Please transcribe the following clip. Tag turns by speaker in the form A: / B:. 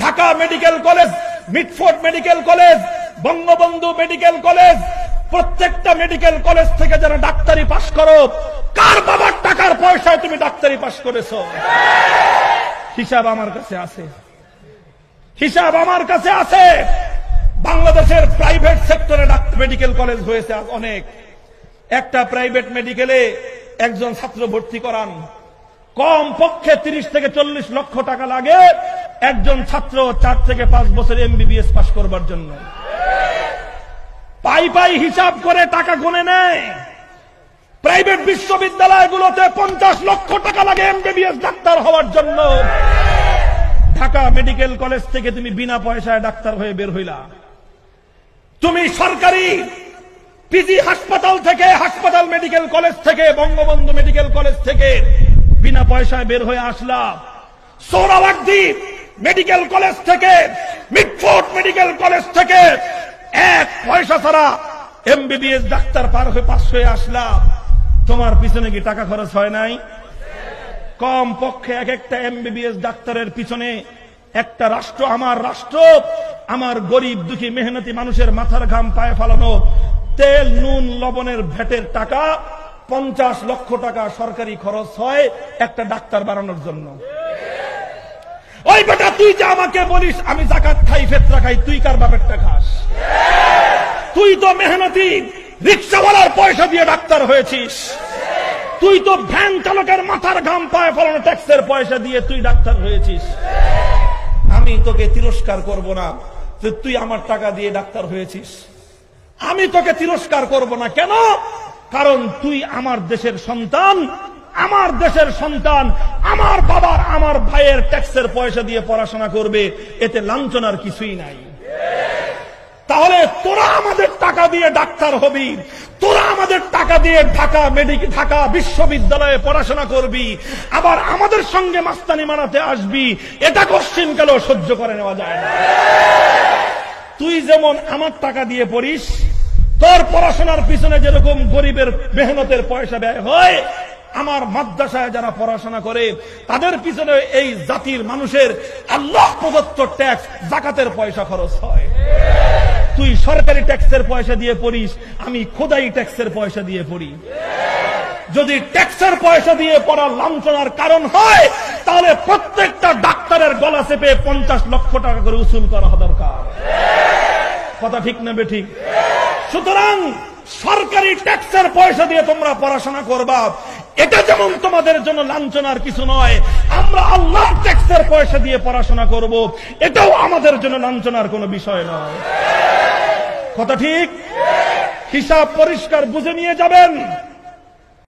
A: Dhaka medical college, Mitford medical college, Bangabandhu medical college, প্রত্যেকটা medical college থেকে যারা ডাক্তারি পাশ করো, কার বাবার টাকার পয়সায় তুমি ডাক্তারি পাশ করেছো? হিসাব আমার কাছে আছে, হিসাব আমার কাছে আছে। বাংলাদেশের প্রাইভেট সেক্টরে মেডিকেল কলেজ হয়েছে অনেক। একটা প্রাইভেট মেডিকেলে একজন ছাত্র ভর্তি করান, কম পক্ষে 30 থেকে 40 লক্ষ টাকা লাগে একজন ছাত্র 4 থেকে 5 বছর এমবিবিএস পাস করবার জন্য। পাই পাই হিসাব করে টাকা গুনে নেয়। প্রাইভেট বিশ্ববিদ্যালয়গুলোতে 50 লক্ষ টাকা লাগে এমবিবিএস ডাক্তার হওয়ার জন্য। ঢাকা মেডিকেল কলেজ থেকে তুমি বিনা পয়সায় ডাক্তার হয়ে বের হইলা। তুমি সরকারি পিজি হাসপাতাল থেকে, হাসপাতাল মেডিকেল কলেজ থেকে, বঙ্গবন্ধু মেডিকেল কলেজ থেকে বিনা পয়সায় বের হয়ে আসলা। সোহরাওয়ার্দী মেডিকেল কলেজ থেকে, মিটফোর্ড মেডিকেল কলেজ থেকে 1 পয়সা ছাড়া এমবিবিএস ডাক্তার পাস হয়ে আসলা। তোমার পিছনে কি টাকা খরচ হয় নাই? কম পক্ষে এক একটা এমবিবিএস ডাক্তারের পিছনে একটা রাষ্ট্র, আমার রাষ্ট্র, আমার গরিব দুঃখী মেহনতি মানুষের মাথার ঘাম পায়ে ফেলানো তেল নুন লবণের ভ্যাটের টাকা 50 লক্ষ টাকা সরকারি খরচ হয় একটা ডাক্তার বানানোর জন্য। ওই বেটা, তুই যে আমাকে বলিস আমি যাকাত খাই, ফিতরা খাই, তুই কার বাপেরটা খাস? তুই তো মেহনতি রিকশাওয়ালার পয়সা দিয়ে ডাক্তার হয়েছিস। তুই তো ভ্যান চালকের মাথার ঘাম পায়ে ফেলানো ট্যাক্সের পয়সা দিয়ে তুই ডাক্তার হয়েছিস। আমি তোকে তিরস্কার করব না যে তুই আমার টাকা দিয়ে ডাক্তার হয়েছিস। আমি তোকে তিরস্কার করব না। কেন? কারণ তুই আমার দেশের সন্তান, আমার দেশের সন্তান, আমার বাবার, আমার ভাইয়ের ট্যাক্সের পয়সা দিয়ে পড়াশোনা করবে, এতে লাঞ্ছনার কিছুই নাই। তাহলে তোরা আমাদের টাকা দিয়ে ডাক্তার হবি, তোরা আমাদের টাকা দিয়ে ঢাকা বিশ্ববিদ্যালয়ে পড়াশোনা করবি, আবার আমাদের সঙ্গে মাস্তানি মানাতে আসবি, এটা কোশ্চিনকাল সহ্য করে নেওয়া যায় না। তুই যেমন আমার টাকা দিয়ে পড়িস, তোর পড়াশোনার পিছনে যেরকম গরিবের মেহনতের পয়সা ব্যয় হয়, আমার মাদ্রাসায় যারা পড়াশোনা করে তাদের পিছনে এই জাতির মানুষের আল্লাহ প্রদত্ত ট্যাক্স, যাকাতের পয়সা খরচ হয়। তুই সরকারি ট্যাক্সের পয়সা দিয়ে পড়িস, আমি খোদাই ট্যাক্সের পয়সা দিয়ে পড়ি। যদি ট্যাক্সের পয়সা দিয়ে পড়া লাঞ্ছনার কারণ হয়, তাহলে প্রত্যেকটা ডাক্তারের গলা চেপে 50 লক্ষ টাকা করে উসুল করা দরকার। কথা ঠিক না বেঠিক? সুতরাং সরকারি ট্যাক্সের পয়সা দিয়ে তোমরা পড়াশোনা করবা, এটা যেমন তোমাদের জন্য লাঞ্ছনার কিছু নয়, আমরা আল্লাহর ট্যাক্সের পয়সা দিয়ে পড়াশোনা করব, এটাও আমাদের জন্য লাঞ্ছনার কোনো বিষয় নয়। কথা ঠিক? হিসাব পরিষ্কার বুঝে নিয়ে যাবেন।